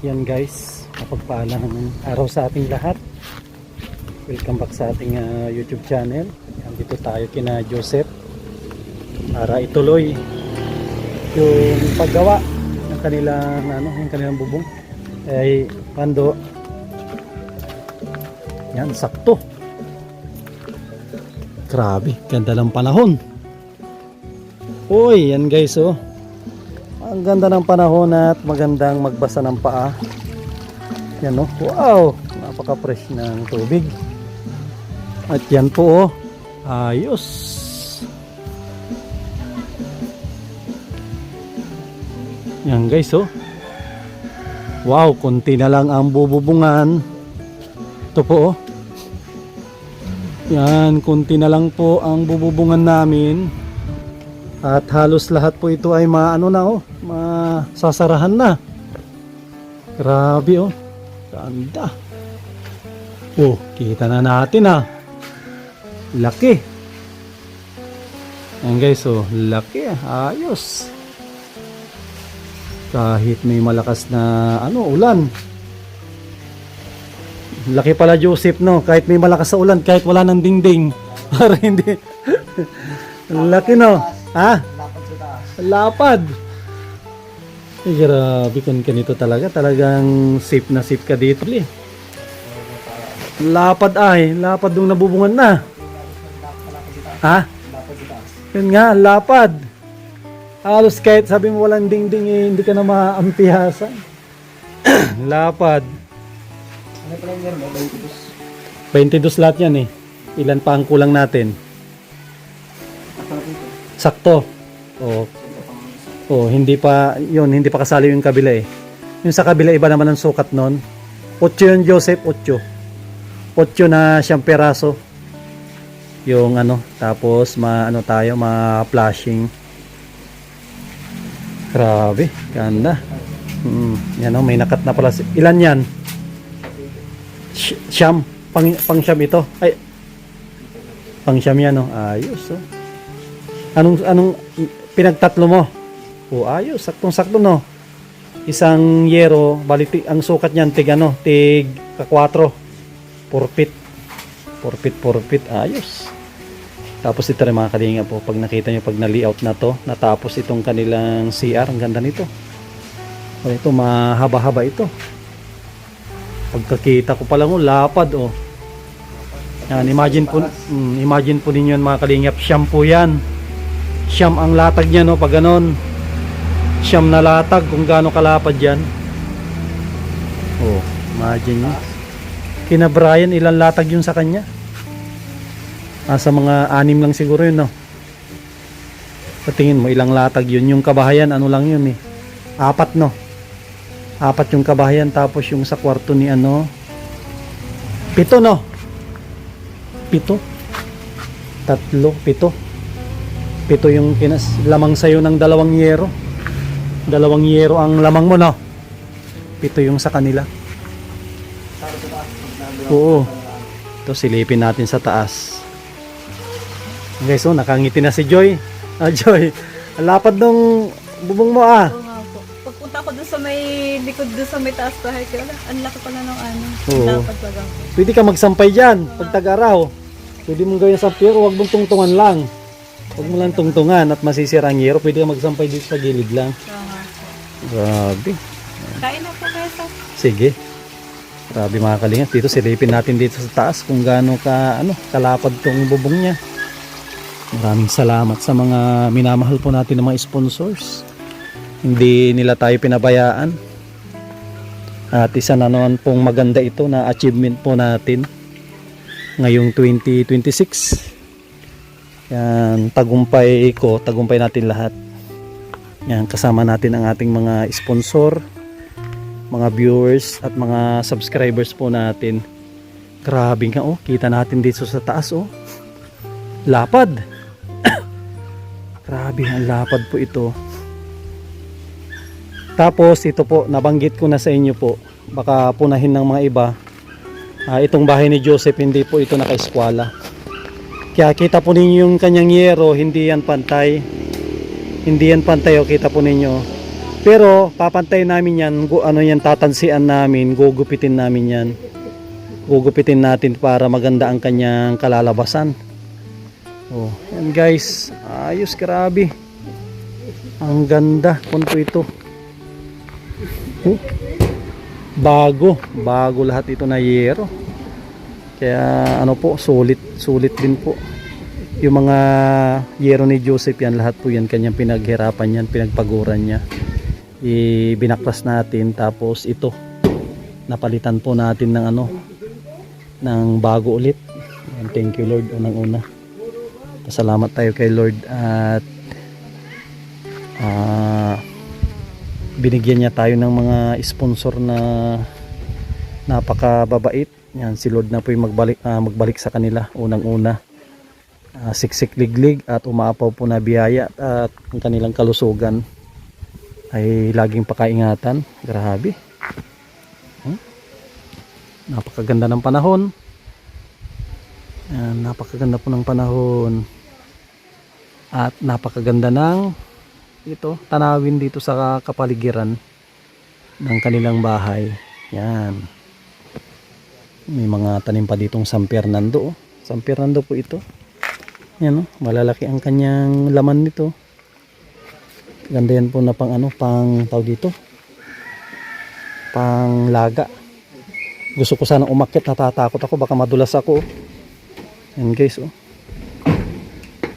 Yan guys, mapagpaalang araw sa ating lahat. Welcome back sa ating YouTube channel. Nandito tayo kina Joseph para ituloy yung paggawa ng kanilang yung kanilang bubong. Ay pando. Yan, sakto. Grabe, ganda ng panahon. Uy, yan guys oh. Ang ganda ng panahon at magandang magbasa ng paa. Yan oh. Wow, napaka-fresh ng tubig. At yan po oh. Ayos. Yan guys oh. Wow, konti na lang ang bububungan. Ito po oh. Yan, konti na lang po ang bububungan namin. At halos lahat po ito ay masasarahan na. Grabe oh. Ganda. Oh, kita na natin ah. Laki. Yan guys oh, laki ah. Ayos. Kahit may malakas na ulan. Laki pala Joseph no, kahit may malakas na ulan, kahit wala nang dingding. Para hindi. Laki no. Ha? Lapad. Eh, grabe kung ganito talaga. Talagang safe na safe ka dito. Lapad ay. Lapad nung nabubungan na. Ha? Yun nga, lapad. Halos kahit sabi mo walang dingding eh, hindi ka na maampihasan. Lapad. Ano pala yung mo? 22 lahat yan eh. Ilan pa ang kulang natin? Sakto. Hindi pa kasali yung kabila eh. Yung sa kabila iba naman ang sukat noon. 8 yun Joseph, 8 na siyang peraso. Yung tapos ma-flashing. Grabe, ganda. Yan may nakat na pala. Ilan yan? Siyam. Pang siyam ito. Ay. Pang siyam yan Ayos oh. Anong pinagtatlo mo? Ayos, saktong-sakto no. Isang yero, balik ang sukat niyan tig 4 4 feet. Ayos. Tapos ito rin mga kalinga po, pag nakita niyo pag na-layout na to, natapos itong kanilang CR, ang ganda nito. Ito mahaba-haba ito. Pagkakita ko pa lang lapad oh. Yan, imagine po ninyo mga kalingap, shampoo yan. Siyam ang latag niya no, pag ganon. Siyam na latag kung gaano kalapad yan. Oh, imagine nyo. Kina Brian, ilang latag yun sa kanya? Sa mga 6 lang siguro yun no. Patingin mo, ilang latag yun. Yung kabahayan, lang yun eh. 4 no. 4 yung kabahayan, tapos yung sa kwarto ni 7 no. 7. 7 yung lamang sayo ng 2 yero. 2 yero ang lamang mo no. 7 yung sa kanila. Oo. Ito silipin natin sa taas. Guys nakangiti na si Joy. Joy, lapad nung bubong mo ah. Oo nga po. Pagpunta ko dun sa may likod dun sa may taas bahay ko, ang laki pala ng Oo. lapad bagang. Pwede ka magsampay dyan pag tag-araw. Pwede mong gawin sa pero huwag mong tungtungan lang. Huwag mo lang tungtungan at masisira ang yero. Pwede ka magsampay dito sa gilid lang. Oo nga po. Grabe. Kain na po kayo sa... Sige. Grabe mga kalingap. Dito silipin natin dito sa taas kung gaano kalapad tong bubong niya. Maraming salamat sa mga minamahal po natin ng mga sponsors. Hindi nila tayo pinabayaan. At isa na naman pong maganda ito na achievement po natin ngayong 2026. Yan, tagumpay natin lahat. Yan, kasama natin ang ating mga sponsor, mga viewers at mga subscribers po natin. Grabe nga kita natin dito sa taas lapad. Grabe, ang lapad po ito. Tapos ito po, nabanggit ko na sa inyo po, baka punahin ng mga iba. Itong bahay ni Joseph, hindi po ito naka-eskwala. Kaya kita po ninyo yung kanyang yero, hindi yan pantay. Hindi yan pantay kita po ninyo. Pero papantayin namin yan, ano yan, tatansian namin, gugupitin namin yan. Gugupitin natin para maganda ang kanyang kalalabasan. Oh, yan guys, ayos, grabe. Ang ganda, punto ito. Oh, bago lahat ito na yero. Kaya ano po, sulit din po. Yung mga yero ni Joseph yan, lahat po yan kanyang pinaghirapan yan, pinagpaguran niya. Binaklas natin, tapos ito napalitan po natin ng ano, ng bago ulit. And thank you Lord, unang-una. Pasalamat tayo kay Lord at binigyan niya tayo ng mga sponsor na napakababait. Yan, si Lord na po yung magbalik sa kanila unang-una. Siksik liglig at umaapaw po na biyaya at ang kanilang kalusugan ay laging pakaingatan. Grabe. Napakaganda ng panahon. Yan, napakaganda po ng panahon. At napakaganda ng ito, tanawin dito sa kapaligiran ng kanilang bahay. Yan. May mga tanim pa ditong San Fernando. San Fernando po ito. Yan, malalaki ang kanyang laman nito. Ganda yan po na pang ano, pang tawag dito, pang laga. Gusto ko sanang umakyat, natatakot ako, baka madulas ako. Yan guys, oh.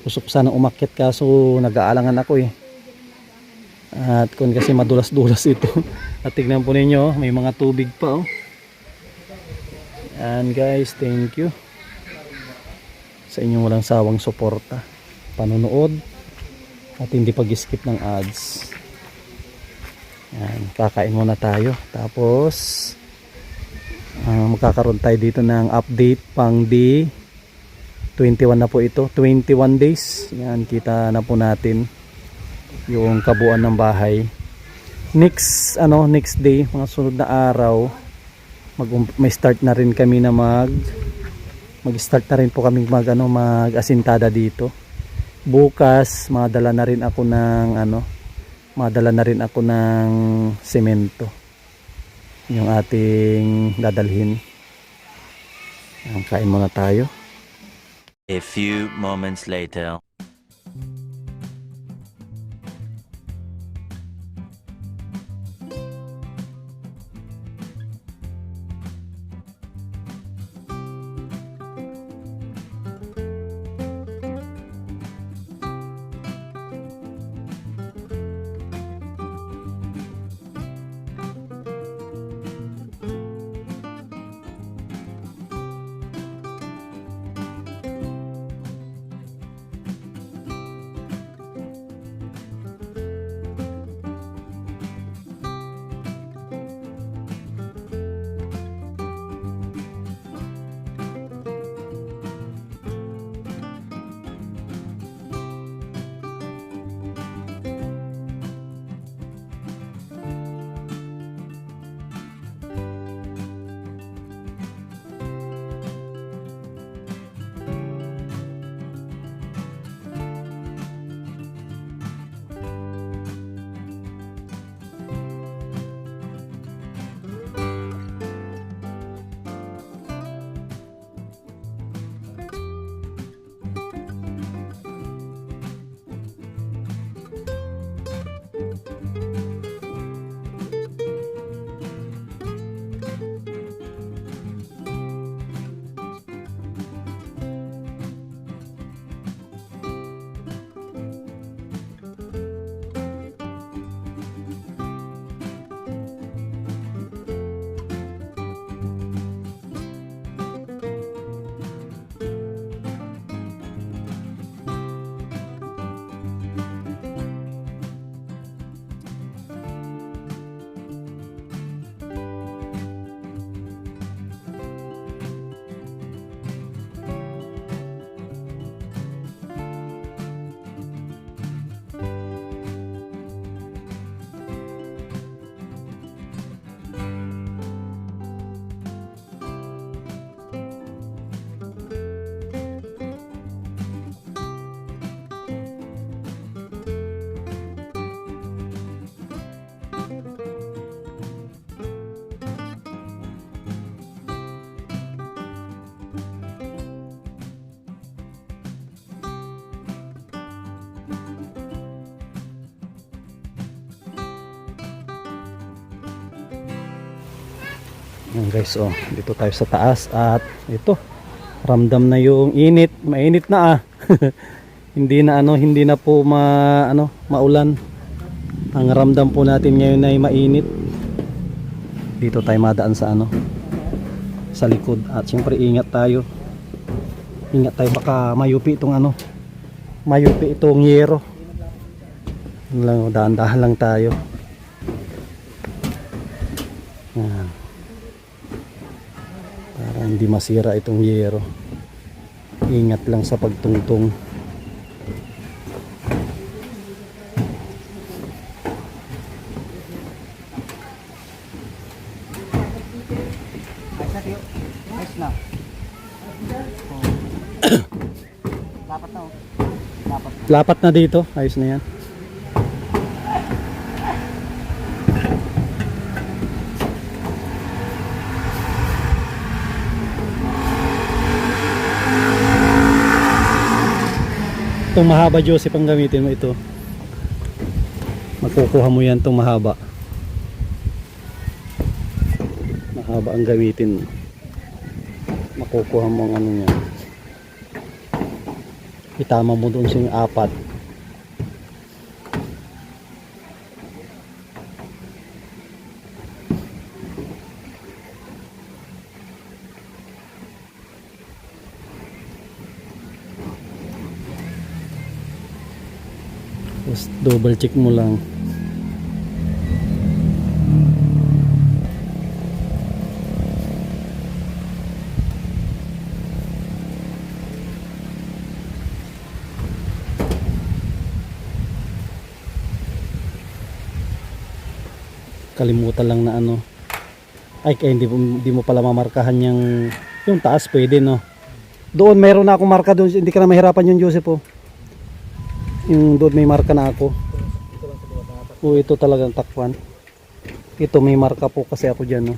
Gusto ko sanang umakyat kaso nag-aalangan ako eh. At kung kasi madulas-dulas ito. At tignan po ninyo, may mga tubig pa oh. And guys, thank you sa inyong walang sawang suporta, panonood, at hindi pag-skip ng ads. Yan, kakain muna tayo. Tapos magkakaroon tayo dito ng update pang day 21 na po ito. 21 days. Yan, kita na po natin yung kabuuan ng bahay. Next day, mga sunod na araw, may start na rin kami na mag-start na rin po kami mag-asintada dito. Bukas madala na rin ako ng semento yung ating dadalhin. Kain muna tayo. A few moments later. Ayan guys, oh, dito tayo sa taas at ito, ramdam na yung init, mainit na ah. Hindi na hindi na po maulan. Ang ramdam po natin ngayon ay mainit. Dito tayo madaan sa sa likod at siyempre ingat tayo. Ingat tayo baka mayupi itong mayupi itong yero. Dahan-dahan lang tayo. Yan. Para hindi masira itong yero. Ingat lang sa pagtungtong. Ayos na, Tiyo. Ayos na. Dapat na, oh. Dapat. Lapat na dito, ayos na yan. Itong mahaba, Joseph, ang gamitin mo ito. Makukuha mo yan itong mahaba. Mahaba ang gamitin mo. Makukuha mo ang niya. Itama mo doon sa yung 4. Tapos double check mo lang. Kalimutan lang na ay hindi mo pala mamarkahan yung taas, pwede no. Doon meron na akong marka doon, hindi ka na mahirapan yung Joseph oh. Yung doon may marka na ako. O ito talagang takpan. Ito may marka po kasi ako dyan no.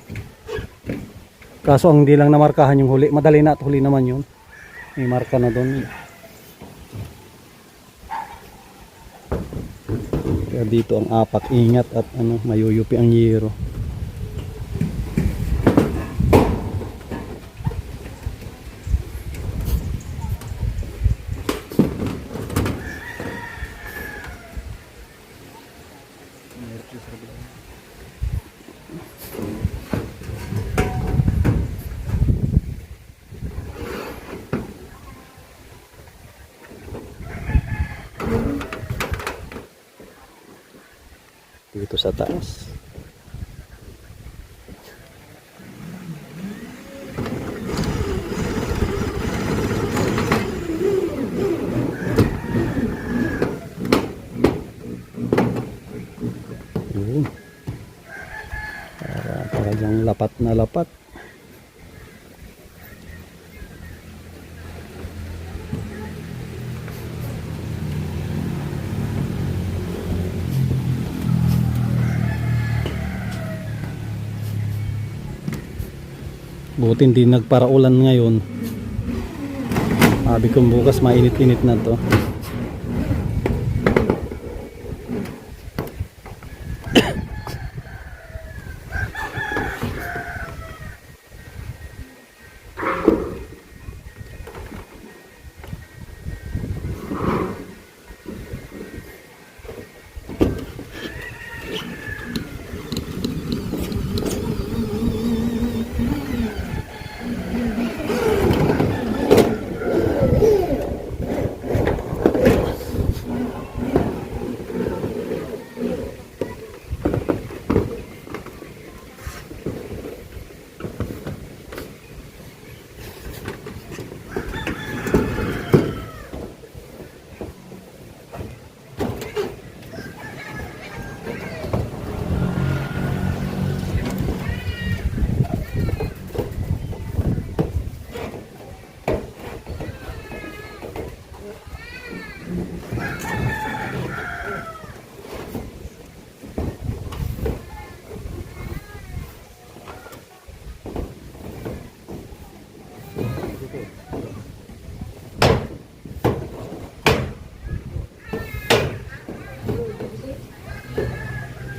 Kaso ang hindi lang namarkahan yung huli, madali na at huli naman yun. May marka na doon. Kaya dito ang 4, ingat at mayuyupi ang yero. Dito sa taas. Yun. Para talagang lapat na lapat. Buti hindi nagparaulan ngayon. Sabi kong bukas mainit-init na to.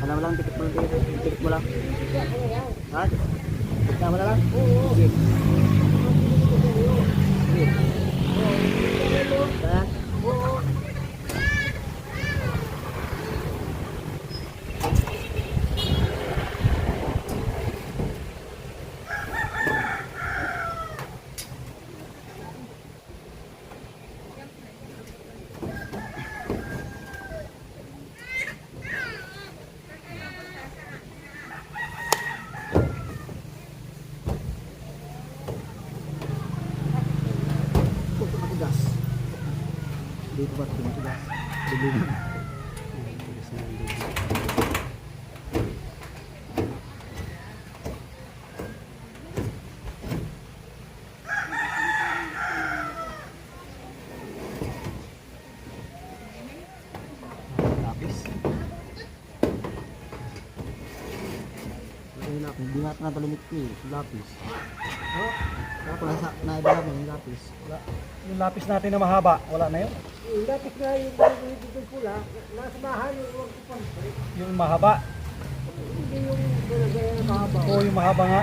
Ano mo lang, tikit mo lang. Ha? Tama na lang? Oo. Sige. Sige. Saan? Oo. Ito matigas. Dito ba ito matigas? Dito. Lapis. Hindi natin natalimit ko eh. Lapis. Oh, kaya pala sa naibala mo yung lapis. Wala. Yung lapis natin na mahaba, wala na yun. Yung lapis na yung dito pula, nasa bahay yung huwag ko pa. Yung mahaba. Hindi yung gaya na mahaba. Oo, yung mahaba nga.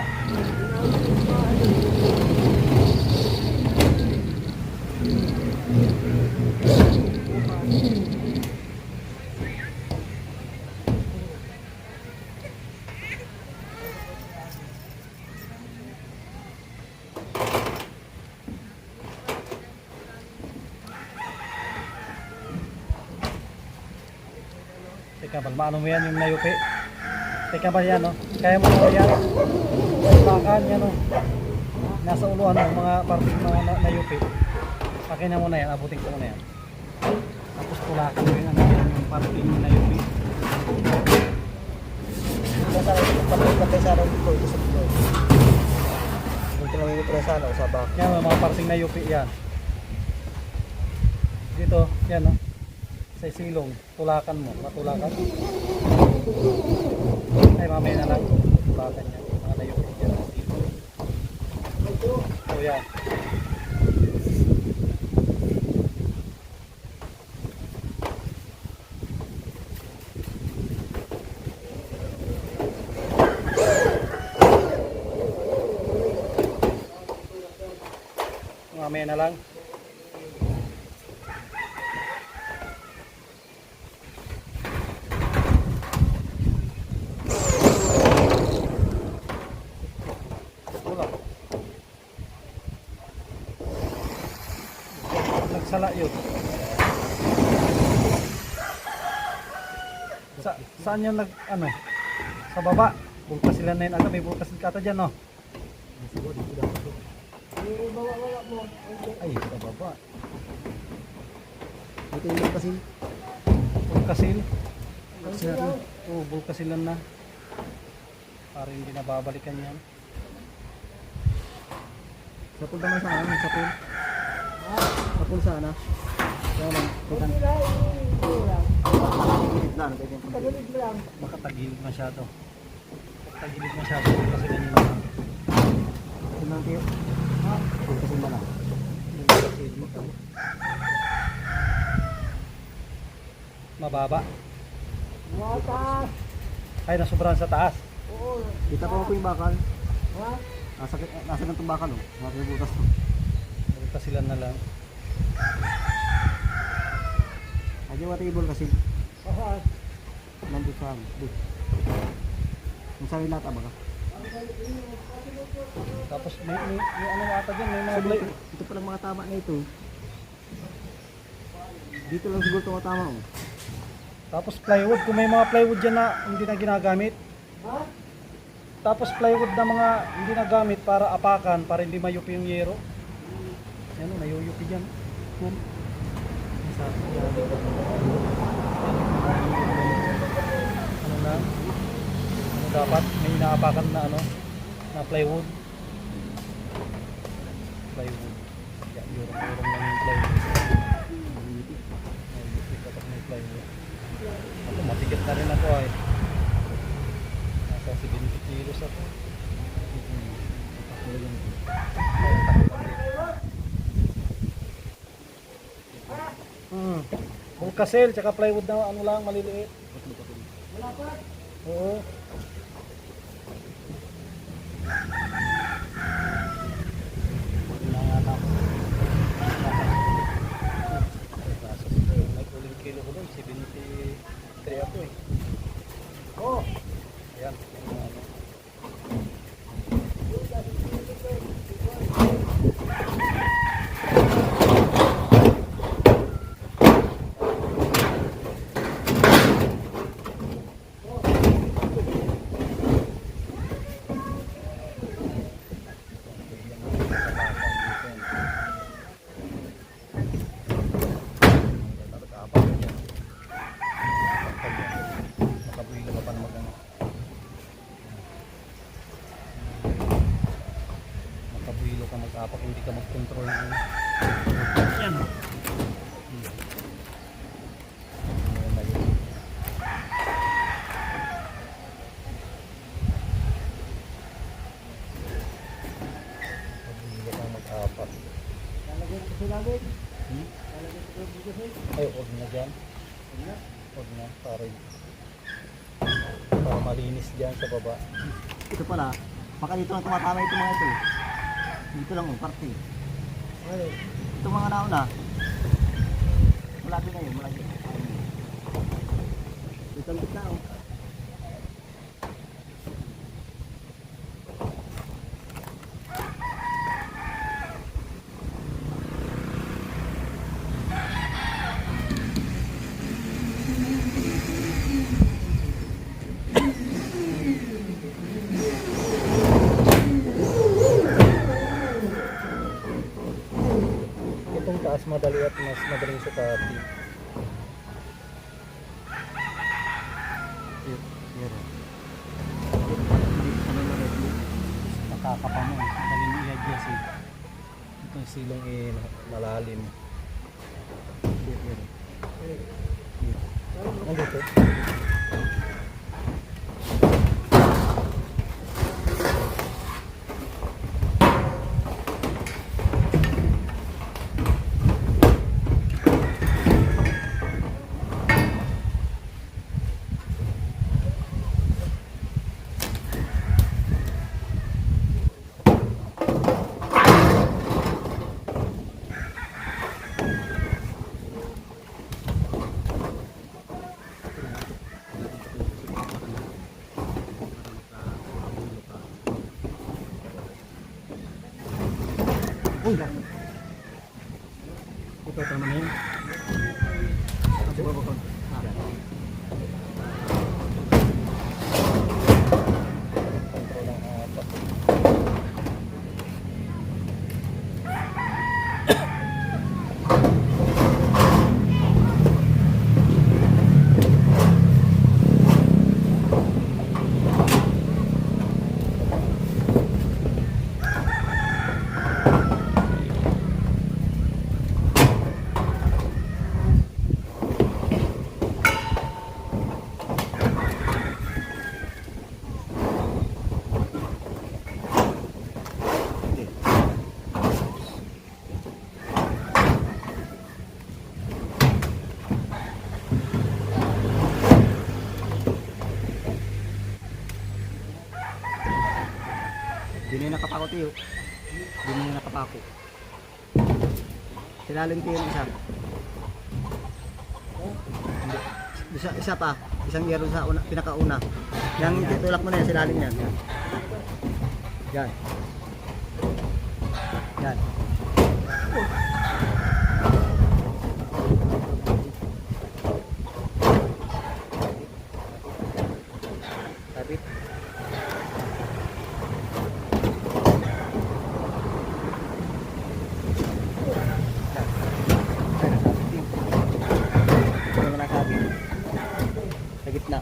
Teka, balmaano mo yan yung nayupi. Teka ba yan, no? Kaya mo na yan. Bakan yan, no? Nasa uluan, no? Mga parting mga nayupi. Akin na muna yan, abutin ko muna yan. Tapos tulakan mo yung ano yan, yung parting nayupi. Patay sa araw dito, ito sa floor. Dito lang yung presa na sa back. Yan, mga parting nayupi yan. Dito, yan, no? Sa silong, tulakan mo, matulakan. Ay, mamaya na lang, tulakan yan. Mga nayupi yan sa silong. So, yan. Mamaya na lang. Wala. Nagsala yun. Saan yung ano? Sa baba. Bulkas sila na yun. May bulkas kata dyan, no? Ay, sa baba. Ito yung kasi. Bulkasil. Kasi natin. Oo, bulkasilan na. Para hindi na babalikan yan. Sapul naman sana, sapul. Sapul sana. Kaya lang, kita na. Tagilid lang. Baka tagilid masyado. Tagilid masyado. Bulkasilan yun na. Kasi lang tayo. Kasi ba lang. Mababa. Mata! Ay, nasubrahan sa taas. Kita ko yung bakal. Nasa ganitong bakal oh. Nasa butas oh. Bulkasilan na lang. Aja wa table kasi. Nandito sa amin. Dito. Ang sarili lahat ba ka? Tapos may ano ata dyan, may mga Sabi, ito palang mga tama na ito. Dito lang siguro ito tama oh. Tapos plywood, kung may mga plywood dyan na hindi na ginagamit. Tapos plywood na mga hindi na gamit para apakan, para hindi mayupi yung yero. Yan o, nayuyupi dyan. Boom. Ano na? Ano dapat? May inaapakan na ano? Na plywood. Plywood. Yan, yurong-yurong na yung plywood. Nayuyupi kapag may plywood. Ako, matikit na rin ako ay. Nasa 70 kilos ako. Bulkasil, tsaka plywood na ano lang, maliliit. Oo. Ayan. Nakabuhilo ka pa na mag-ano. Nakabuhilo ka mag-apak, hindi ka mag-control ng ano. Yan. Ayan na yun. Nakabuhilo ka mag-apak. Ay, huwag na dyan. Huwag na, para malinis dyan sa baba. Ito pala, baka dito lang tumatama ito mga ito. Dito lang yung parte. Ito mga nauna. Malaki na yun, malaki. Dito lang na oh. Itong taas madali at mas madaling sukati. Nakakapa mo, madaling i-adjust eh. Itong silong malalim. Nandito. Uy! Ito, tama na yun. Ito ba ba? Kontrol ang apat. Hindi na nakapako tiyo. Hindi na nakapako. Silalim ko yung isa. Isa pa. Isang yero sa una, pinakauna. Yang titulak mo na yan, silalim yan. Yan. Yan. Tapit. Sa gitna.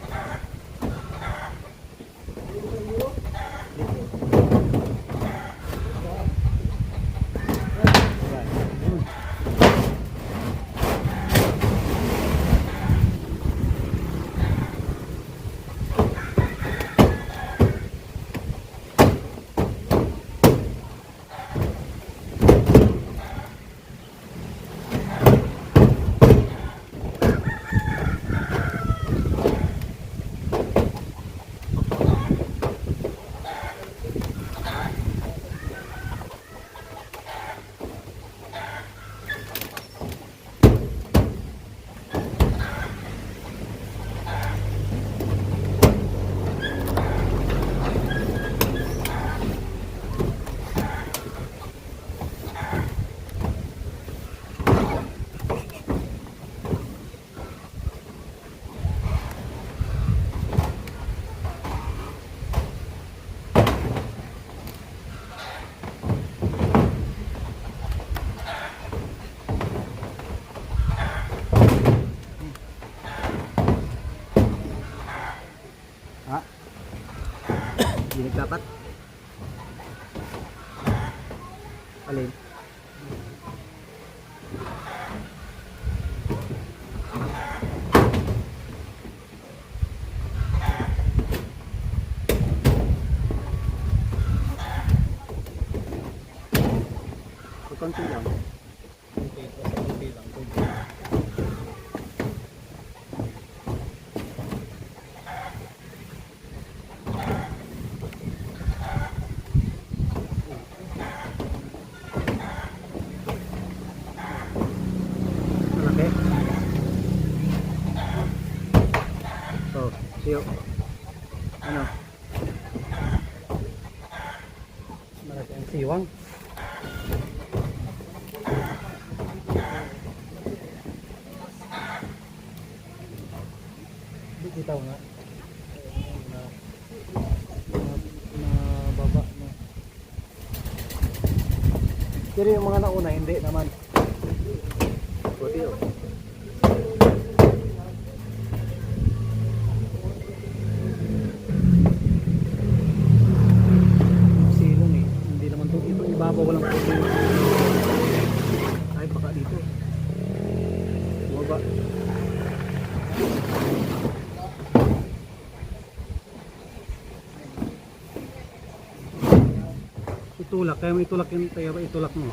Hindi nagdapat. Alin? Konti lang. Malaki. Oh, siyo. Ano? Malaki ang siwang. Bitaw nga. Na baba na. Pero yung mga nauna hindi naman. Buti oh. Silong eh. Hindi naman to. Ito ibabaw walang puso. Ay, baka dito. Bumaba. Itulak. Kaya mo itulak yung tayo. Itulak mo.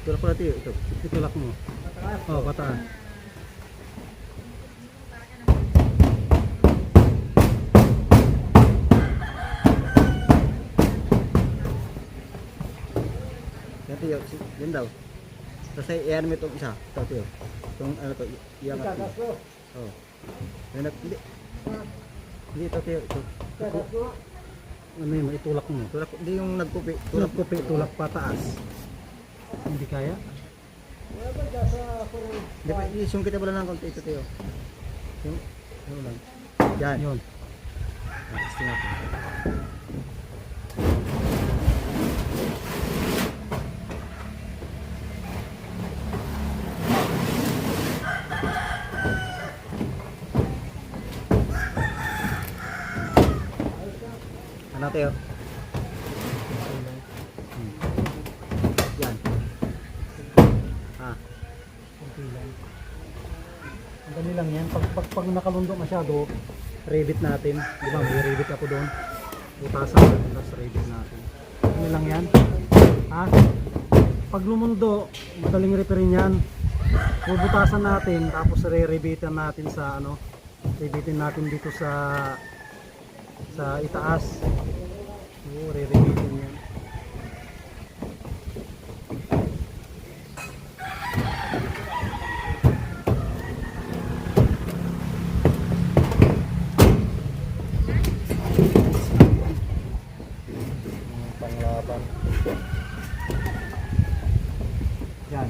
Tulak ko natin ito. Itulak mo. Oh, pataan. Yan tiyo, yun daw. Tapos ay i-ano mo itong isa. Ito tiyo. Itong ano to, iangat mo. Oo. Yan hindi. Hindi ito tiyo. Ito. Ano yun? Itulak mo. Tulak, hindi yung nagkupi. Tulak ko tulak pataas. Hindi kaya? Hindi pa, isyung kita pala ng konti ito tiyo. Yung, ano lang. Yan. Yun. Gusto natin. Ano tiyo? Yan. Ah. Kunti lang. Ang dali lang yan. Pag nakalundo masyado, rivet natin. Di ba? May rivet ako doon. Butasan natin. Tapos rivet natin. Ano lang yan? Ha? Pag lumundo, madaling reparin yan. Bubutasan natin. Tapos re-rivetan natin sa ano. Rivetin natin dito sa itaas. Oo, re-rivetin yan. Panglaban. Yan.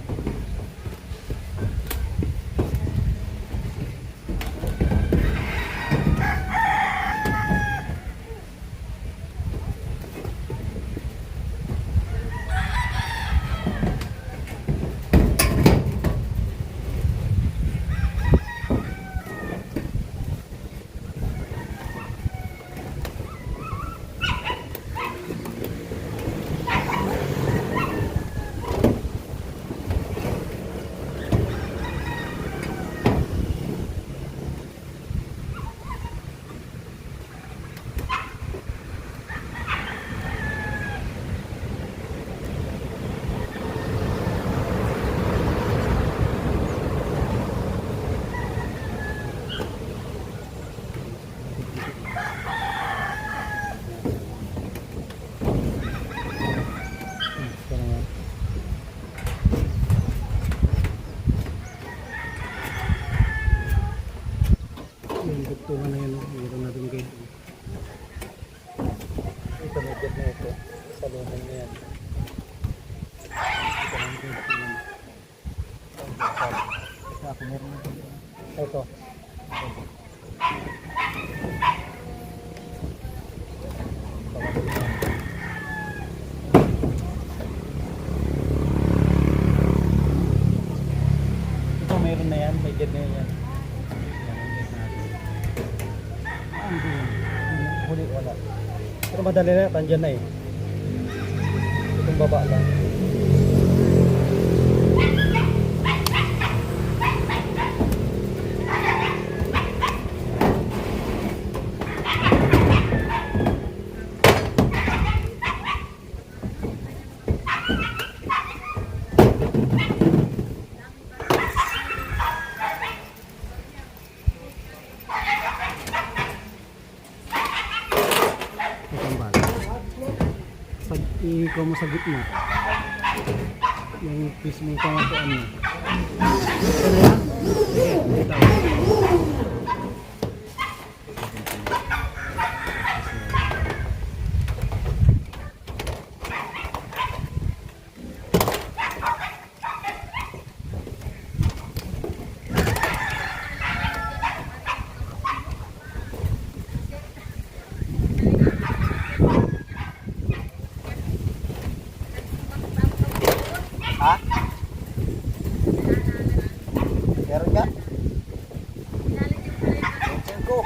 Yung dugtungan na yun, mayroon na dun gate. Ito may gate na ito. Sa looban na yan. Ito ang gate na yan. Ito ako meron na dun. Ito. Ito meron na yan, may gate na yan. Yan ang gate natin. Hindi. Huli wala. Pero madali na, tandyan na eh. Itong baba lang. Itong bala. Pag ikaw mo sa gitna, yung piece mo pamapuan mo. Ito na yan? Sige, dito. Ha? Meron ka? Meron ko.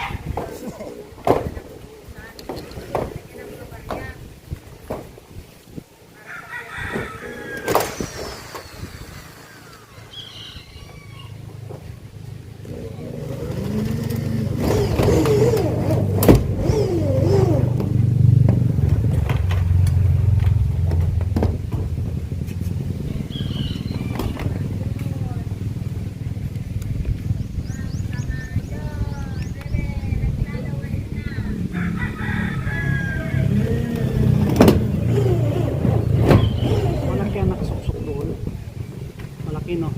Malaki ang nakasuksok doon. Malaki no?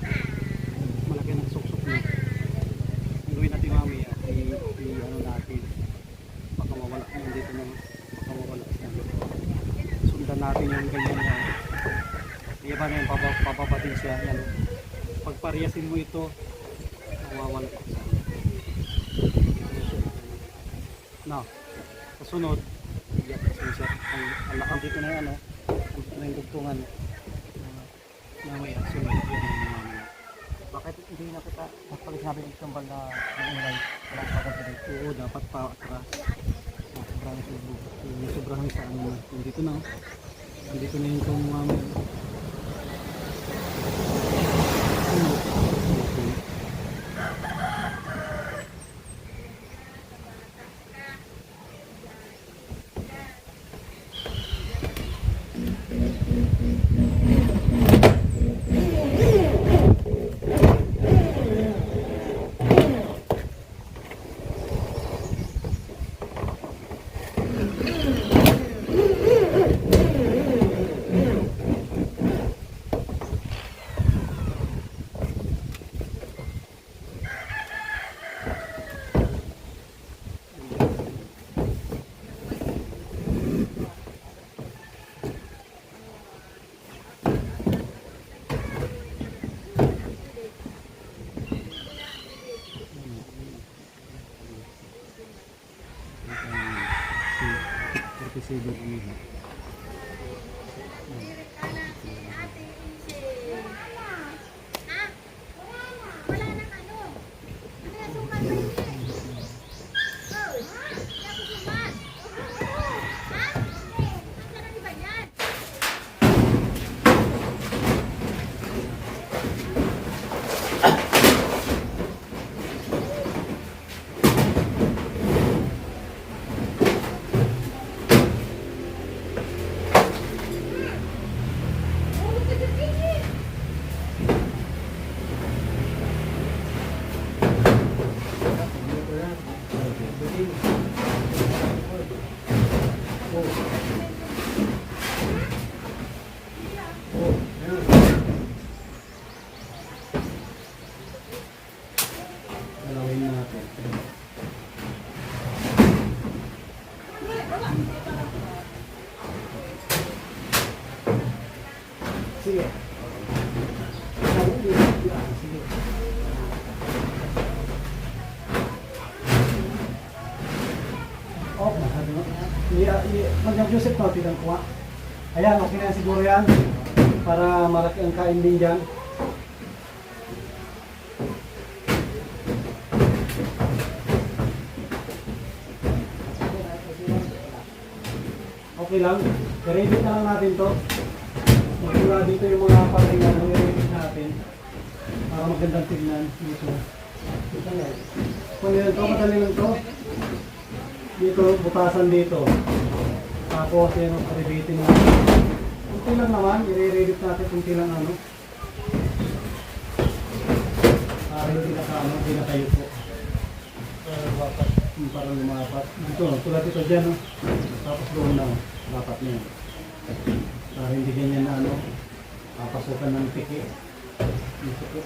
Malaki ang nakasuksok no? Ang gawin natin mamaya ano natin. Baka mawala nandito na. Baka mawala siya. Sundan natin yung ganyan yan. Kaya ba na yung papapatin siya. Yan. Pag pariyasin mo ito, mawawala siya. No. Kasunod, iyak kasi siya. Ang lakang dito na yan, ang dugtungan. Mamaya, sunod yan yung mamaya. Bakit hindi na kita pag sinabi ng kambal na ulay, walang pagkakilig? Oo, dapat pa atras. Sobrang subo. Sobrang sa ano na. Dito na, dito na yung kong mamaya. Sige, Mag-Joseph na tilang kuha. Ayan, okay na siguro yan. Para malaki ang kain din dyan. Okay lang. I-ready na lang natin to. Magmula dito yung mga paringan na i-ready natin. Para magandang tignan. Dito. Kung yun to, madali lang to. Dito, butasan dito. Tapos yun, i-ready natin. Kunti lang naman, i-ready natin kunti lang ano. Para hindi na ka ano, hindi na kayo po. Parang lumapat. Dito, tulad ito dyan. No? Tapos doon na. Lapat niya. Para hindi ganyan na ano. Papasukan ng piki. Dito po.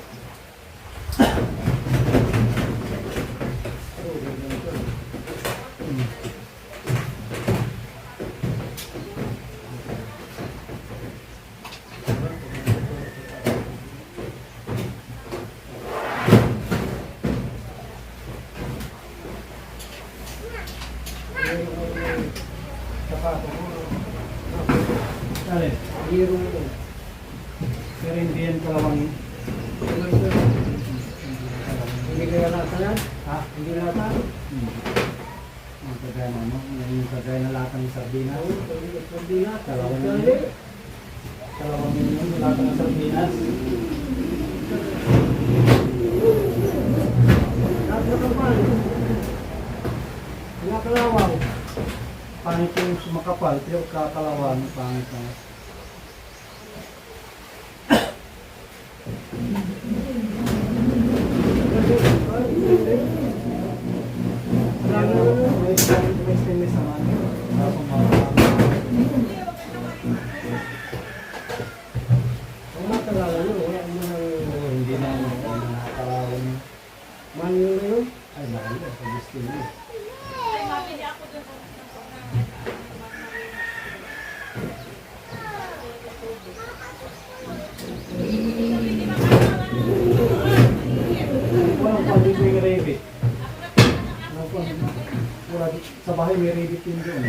Alin? Pero hindi yan kalawangin. Hindi kaya latan? Ha? Hindi latan? Ang kagaya na ano? Yung kagaya na latang ng sardinas. Sardinas? Kalawangin yun. Kalawangin yun. Latang ng sardinas. Mga kalawang. Pangit yung sumakapal, pero kakalawan, pangit na. May stainless naman. Hindi na nakakalawan. Manual na yun? Ay, nakalimutan. Sa stainless. May rabbit. Sa bahay may rabbit din doon.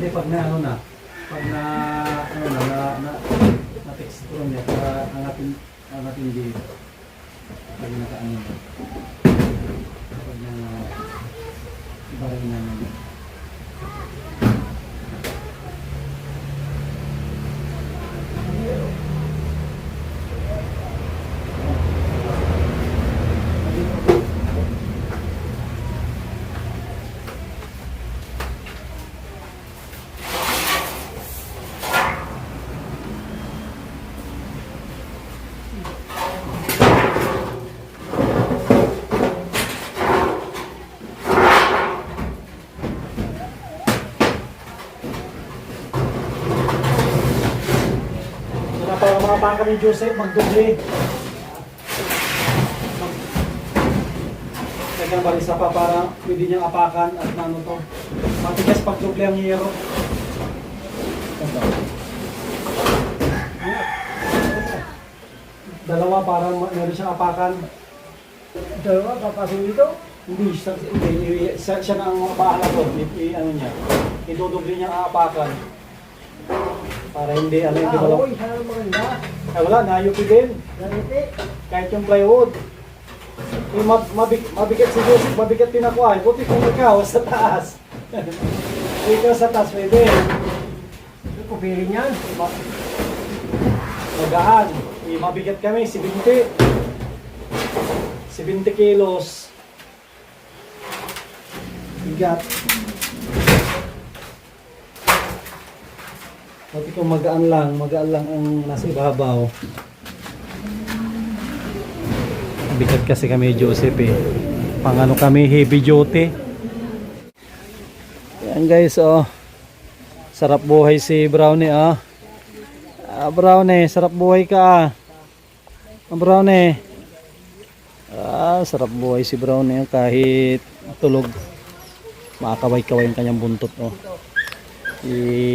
Hindi, pag na ano na, pag na ano na texture niya, para angatin dito. Pag nakaano na. Pag na ibarin na naman. Para mga bangka ni Joseph, magdoble. Kaya ba isa pa para pwede niyang apakan at ano to. Matigas pag doble ang hero. Dalawa para meron siyang apakan. Dalawa, papasok dito? Hindi, siya na ang bahala ko. Ano niya, idodoble niya ang apakan. Para hindi, hindi wala. Ay wala, nayupi din. Kahit yung plywood. Mabigat si Joseph, mabigat din ako ay. Buti kung ikaw sa taas. Ikaw sa taas, pwede. Kupirin yan. Magaan. Mabigat kami, 70. 70 kilos. Bigat. Pati kung magaan lang ang nasa ibabaw. Bigat kasi kami Joseph eh. Pang ano kami, heavy duty. Yan guys, oh. Sarap buhay si Brownie, oh. Brownie, sarap buhay ka. Brownie. Sarap buhay si Brownie kahit tulog. Makakaway-kaway ang kanyang buntot, oh.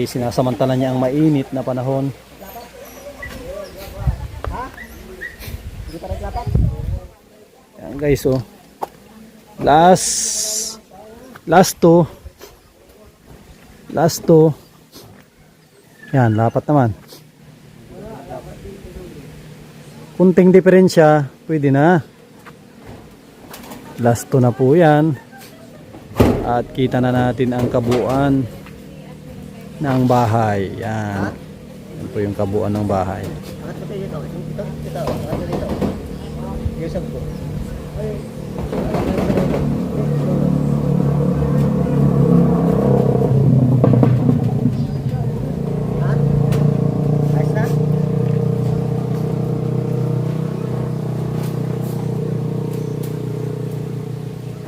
Sinasamantala niya ang mainit na panahon. Yan guys, oh. Last two. Yan, lapat naman. Kunting diferensya, pwede na. Last two na po yan. At kita na natin ang kabuuan ng bahay. Yan. Yan po yung kabuuan ng bahay.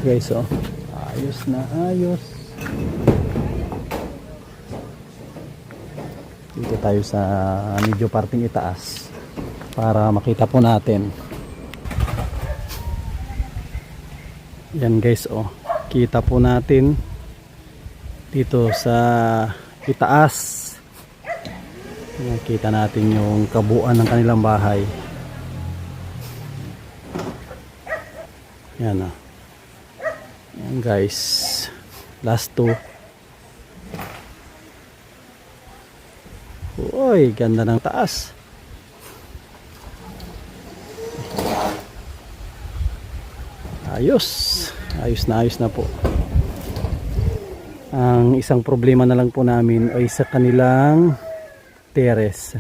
Guys, oh. Ayos na ayos. Dito tayo sa medyo parting itaas para makita po natin. Yan guys, oh. Kita po natin dito sa itaas. Nakita natin yung kabuuan ng kanilang bahay. Yan, oh. Yan guys, last two. Uy, ganda ng taas. Ayos na po. Ang isang problema na lang po namin ay sa kanilang terrace.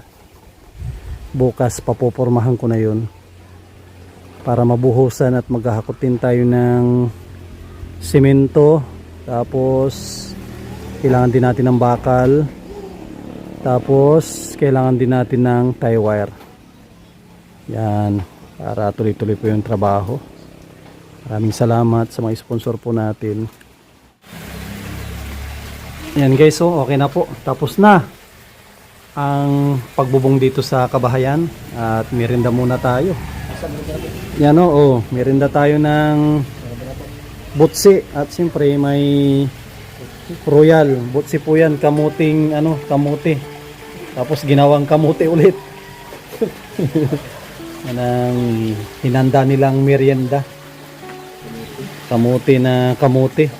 Bukas papopormahan ko na yun para mabuhusan at maghahakot din tayo ng semento. Tapos kailangan din natin ng bakal. Tapos kailangan din natin ng tie wire. Yan, para tuloy-tuloy po yung trabaho. Maraming salamat sa mga sponsor po natin. Yan guys, so okay na po. Tapos na ang pagbubong dito sa kabahayan. At merienda muna tayo. Yan o, merienda tayo ng butsi. At siyempre may royal. Butsi po yan, kamuting kamuti. Tapos ginawang kamuti ulit. Yan ang hinanda nilang merienda. Kamuti na kamuti.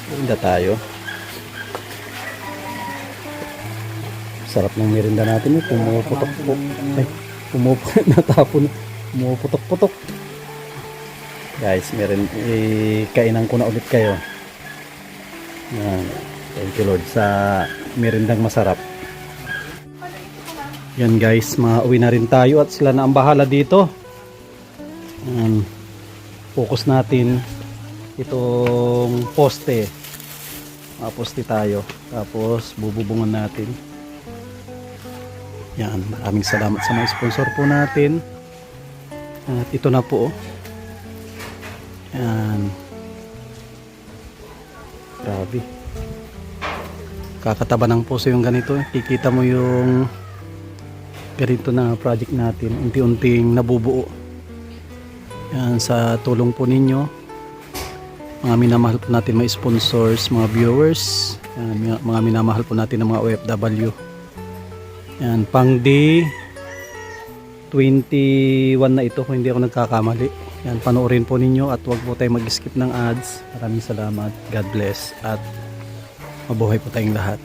Merienda tayo. Sarap ng merienda natin. Pumuputok-putok. Ay, natapon. Pumuputok-putok. Guys, kainan ko na ulit kayo. Yan. Thank you Lord sa merendang masarap. Yan guys, mauwi na rin tayo at sila na ang bahala dito. Focus natin itong poste. Poste tayo. Tapos bububungan natin. Yan, maraming salamat sa mga sponsor po natin. At ito na po. Yan. Grabe. Kakataba ng puso yung ganito. Kikita mo yung ganito na project natin. Unti-unting nabubuo. Yan, sa tulong po ninyo. Mga minamahal po natin mga sponsors, mga viewers. Yan, mga minamahal po natin ng mga OFW. Yan, pang day 21 na ito kung hindi ako nagkakamali. Yan, panoorin po ninyo at huwag po tayo mag-skip ng ads. Maraming salamat. God bless at mabuhay po tayong lahat.